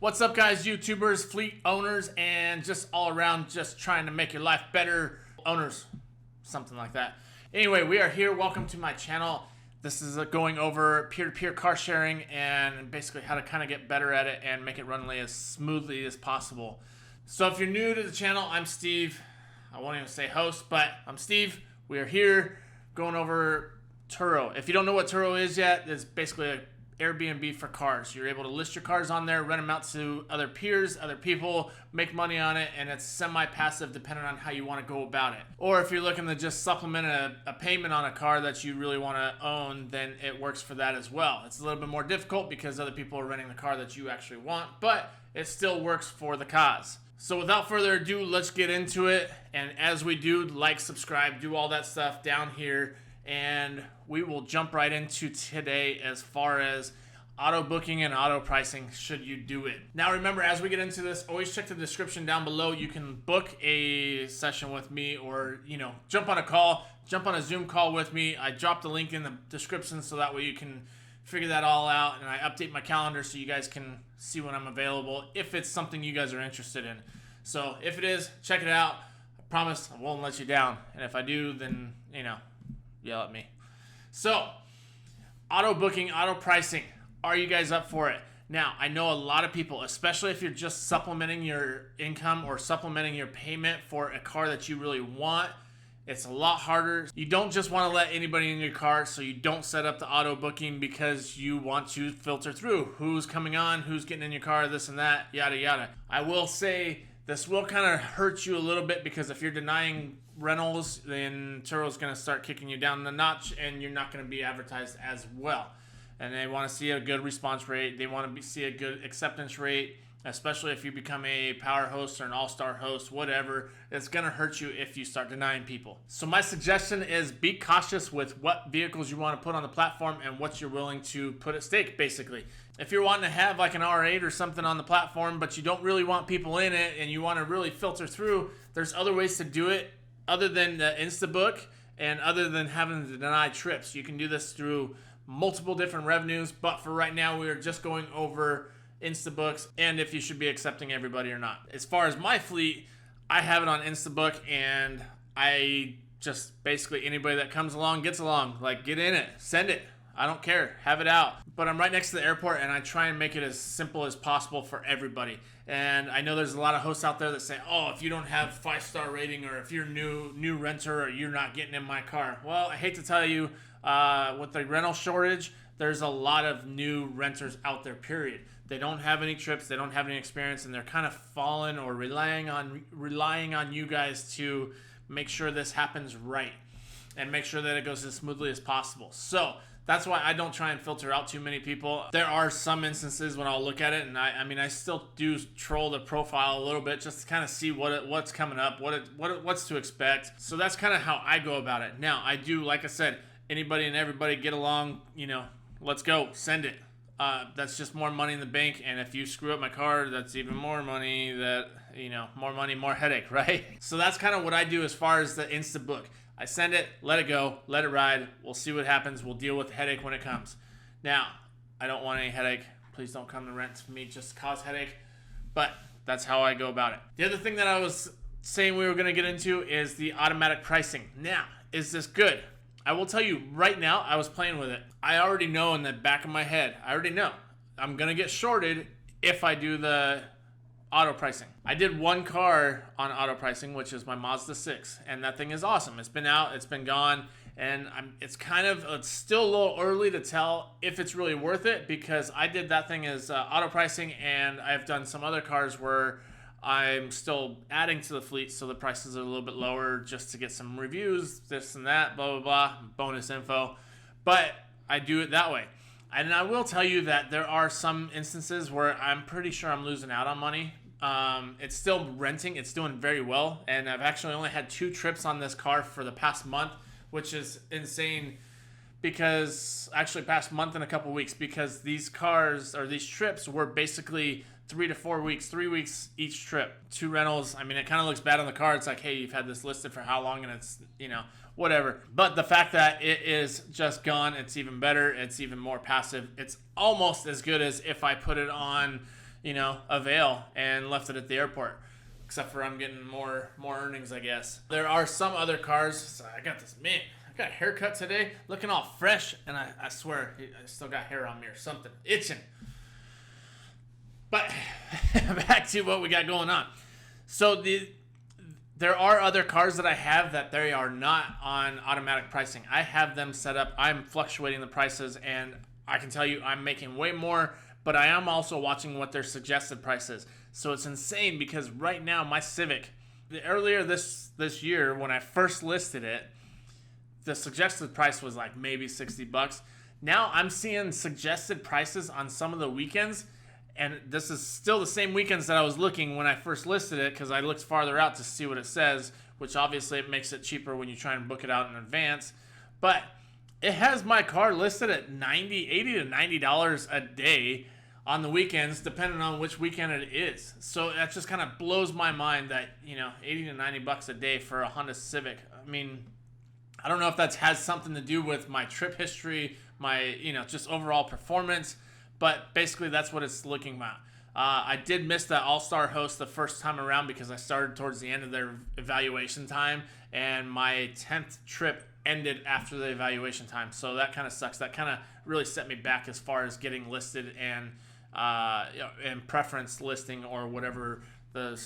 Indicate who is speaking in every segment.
Speaker 1: What's up, guys, YouTubers, fleet owners, and just all around just trying to make your life better owners, something like that. Anyway, we are here. Welcome to my channel. This is going over peer-to-peer car sharing and basically how to kind of get better at it and make it run as smoothly as possible. So if you're new to the channel, I'm Steve. I won't even say host, but I'm Steve. We are here going over Turo. If you don't know what Turo is yet, it's basically a Airbnb for cars. You're able to list your cars on there, rent them out to other peers, other people, make money on it, and it's semi-passive depending on how you want to go about it. Or if you're looking to just supplement a payment on a car that you really want to own, then it works for that as well. It's a little bit more difficult because other people are renting the car that you actually want, but it still works for the cause. So without further ado, let's get into it. And as we do, like, subscribe, do all that stuff down here. And we will jump right into today as far as auto booking and auto pricing should you do it. Now remember, as we get into this, always check the description down below. You can book a session with me or, jump on a call, jump on a Zoom call with me. I dropped the link in the description so that way you can figure that all out, and I update my calendar so you guys can see when I'm available if it's something you guys are interested in. So if it is, check it out. I promise I won't let you down. And if I do, then, yell at me. So, auto booking, auto pricing. Are you guys up for it? Now, I know a lot of people, especially if you're just supplementing your income or supplementing your payment for a car that you really want, it's a lot harder. You don't just want to let anybody in your car, so you don't set up the auto booking because you want to filter through who's coming on, who's getting in your car, this and that, yada, yada. I will say this will kind of hurt you a little bit because if you're denying rentals, then Turo's going to start kicking you down the notch and you're not going to be advertised as well. And they want to see a good response rate. They want to see a good acceptance rate, especially if you become a power host or an all-star host, whatever. It's going to hurt you if you start denying people. So my suggestion is be cautious with what vehicles you want to put on the platform and what you're willing to put at stake, basically. If you're wanting to have like an R8 or something on the platform, but you don't really want people in it and you want to really filter through, there's other ways to do it other than the Instabook and other than having to deny trips. You can do this through multiple different revenues, but for right now, we are just going over Instabooks and if you should be accepting everybody or not. As far as my fleet, I have it on Instabook and I just basically anybody that comes along gets along. Like, get in it, send it. I don't care, have it out. But I'm right next to the airport and I try and make it as simple as possible for everybody. And I know there's a lot of hosts out there that say, oh, if you don't have 5-star rating or if you're new renter or you're not getting in my car. Well, I hate to tell you, with the rental shortage, there's a lot of new renters out there, period. They don't have any trips, they don't have any experience, and they're kind of falling or relying on you guys to make sure this happens right and make sure that it goes as smoothly as possible. So that's why I don't try and filter out too many people. There are some instances when I'll look at it, and I still do troll the profile a little bit just to kind of see what's coming up, what's to expect. So that's kind of how I go about it. Now, I do, like I said, anybody and everybody get along, let's go, send it. That's just more money in the bank, and if you screw up my car, that's even more money more money, more headache, right? So that's kind of what I do as far as the Instabook. I send it, let it go, let it ride. We'll see what happens. We'll deal with the headache when it comes. Now, I don't want any headache. Please don't come to rent for me just to cause headache. But that's how I go about it. The other thing that I was saying we were going to get into is the automatic pricing. Now, is this good? I will tell you right now, I was playing with it. I already know in the back of my head, I'm going to get shorted if I do the auto pricing. I did one car on auto pricing, which is my Mazda 6, and that thing is awesome. It's been out, it's been gone, and it's still a little early to tell if it's really worth it because I did that thing as auto pricing, and I've done some other cars where I'm still adding to the fleet, so the prices are a little bit lower just to get some reviews, this and that, blah, blah, blah, bonus info. But I do it that way. And I will tell you that there are some instances where I'm pretty sure I'm losing out on money. It's still renting. It's doing very well. And I've actually only had 2 trips on this car for the past month, which is insane because actually past month and a couple weeks because these cars or these trips were basically 3 to 4 weeks, 3 weeks each trip, 2 rentals. I mean, it kind of looks bad on the car. It's like, hey, you've had this listed for how long? And it's, whatever. But the fact that it is just gone, it's even better. It's even more passive. It's almost as good as if I put it on, avail and left it at the airport. Except for I'm getting more earnings, I guess. There are some other cars. So I got this, man, I got a haircut today, looking all fresh, and I swear I still got hair on me or something, itching. But back to what we got going on. So there are other cars that I have that they are not on automatic pricing. I have them set up. I'm fluctuating the prices, and I can tell you I'm making way more, but I am also watching what their suggested price is. So it's insane because right now my Civic, earlier this year when I first listed it, the suggested price was like maybe $60. Now I'm seeing suggested prices on some of the weekends, and this is still the same weekends that I was looking when I first listed it because I looked farther out to see what it says, which obviously it makes it cheaper when you try and book it out in advance. But it has my car listed at $80 to $90 a day on the weekends, depending on which weekend it is. So that just kind of blows my mind that, $80 to $90 a day for a Honda Civic. I mean, I don't know if that has something to do with my trip history, my, just overall performance, but basically that's what it's looking at. I did miss that All-Star host the first time around because I started towards the end of their evaluation time, and my 10th trip ended after the evaluation time. So that kind of sucks. That kind of really set me back as far as getting listed and preference listing or whatever the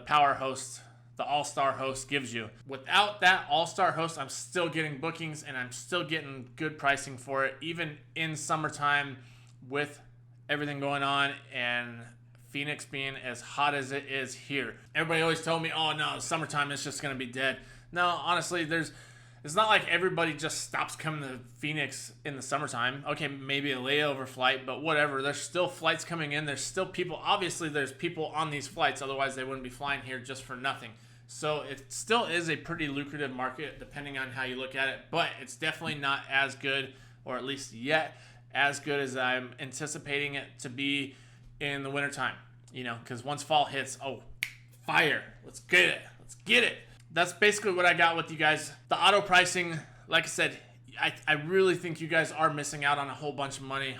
Speaker 1: power host, the All-Star host gives you. Without that All-Star host, I'm still getting bookings and I'm still getting good pricing for it, even in summertime with everything going on and Phoenix being as hot as it is here. Everybody always told me, oh no, summertime is just going to be dead. No, honestly, it's not like everybody just stops coming to Phoenix in the summertime. Okay, maybe a layover flight, but whatever. There's still flights coming in. There's still people. Obviously, there's people on these flights. Otherwise, they wouldn't be flying here just for nothing. So it still is a pretty lucrative market, depending on how you look at it. But it's definitely not as good, or at least yet, as good as I'm anticipating it to be in the wintertime. Because once fall hits, fire. Let's get it. Let's get it. That's basically what I got with you guys. The auto pricing, like I said, I really think you guys are missing out on a whole bunch of money.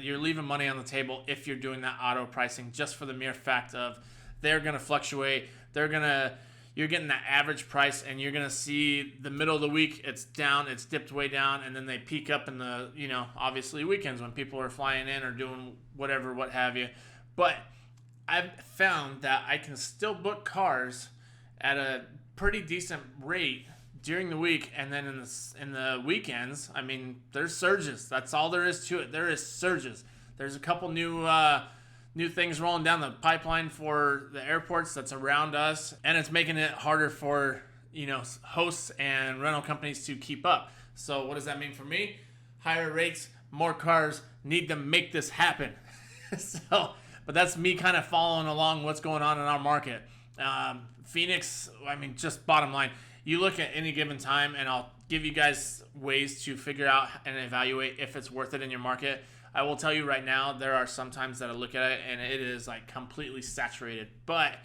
Speaker 1: You're leaving money on the table if you're doing that auto pricing, just for the mere fact of they're going to fluctuate. You're getting that average price, and you're going to see the middle of the week, it's down, it's dipped way down, and then they peak up in the, obviously weekends when people are flying in or doing whatever, what have you. But I've found that I can still book cars at a pretty decent rate during the week, and then in the weekends, I mean, there's surges. That's all there is to it. There is surges. There's a couple new things rolling down the pipeline for the airports that's around us, and it's making it harder for hosts and rental companies to keep up. So what does that mean for me? Higher rates, more cars, need to make this happen. But that's me kind of following along what's going on in our market. Phoenix, I mean, just bottom line, you look at any given time, and I'll give you guys ways to figure out and evaluate if it's worth it in your market. I will tell you right now, there are some times that I look at it and it is like completely saturated. But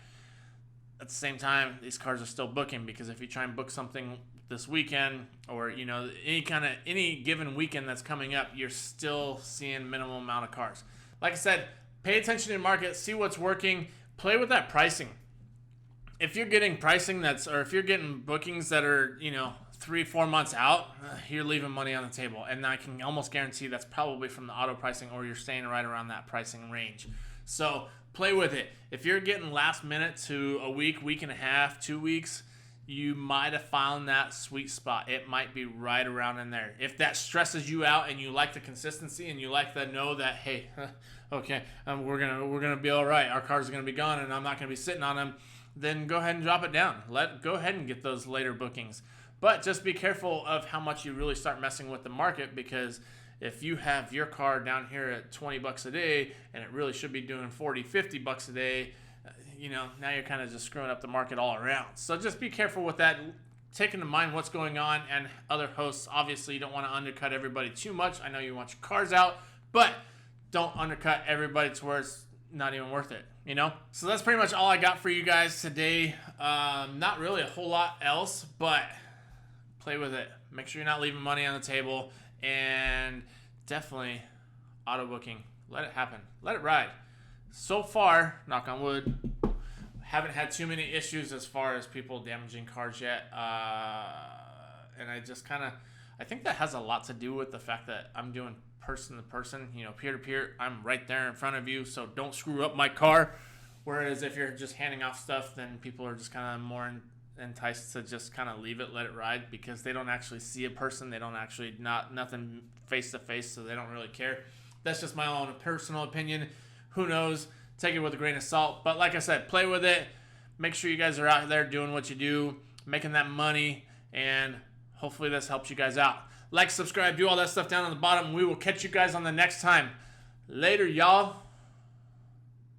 Speaker 1: at the same time, these cars are still booking, because if you try and book something this weekend or, any given weekend that's coming up, you're still seeing minimum amount of cars. Like I said, pay attention to the market, see what's working, play with that pricing. If you're getting pricing if you're getting bookings that are, 3-4 months out, you're leaving money on the table. And I can almost guarantee that's probably from the auto pricing, or you're staying right around that pricing range. So play with it. If you're getting last minute to a week and a half, 2 weeks, you might have found that sweet spot. It might be right around in there. If that stresses you out and you like the consistency and you like to know that, hey, okay, we're gonna be all right. Our cars are gonna be gone and I'm not gonna be sitting on them, then go ahead and drop it down. Go ahead and get those later bookings. But just be careful of how much you really start messing with the market, because if you have your car down here at $20 a day and it really should be doing $40-50 a day, now you're kind of just screwing up the market all around. So just be careful with that. Take into mind what's going on and other hosts. Obviously, you don't want to undercut everybody too much. I know you want your cars out, but don't undercut everybody to where it's not even worth it, So that's pretty much all I got for you guys today. Not really a whole lot else, but play with it. Make sure you're not leaving money on the table, and definitely auto booking. Let it happen. Let it ride. so far, knock on wood, haven't had too many issues as far as people damaging cars yet. And I think that has a lot to do with the fact that I'm doing person to person, peer to peer. I'm right there in front of you, so don't screw up my car. Whereas if you're just handing off stuff, then people are just kind of more enticed to just kind of leave it, let it ride, because they don't actually see a person. They don't actually, nothing face to face, so they don't really care. That's just my own personal opinion. Who knows? Take it with a grain of salt. But like I said, play with it. Make sure you guys are out there doing what you do, making that money, and hopefully this helps you guys out. Like, subscribe, do all that stuff down on the bottom. We will catch you guys on the next time. Later, y'all.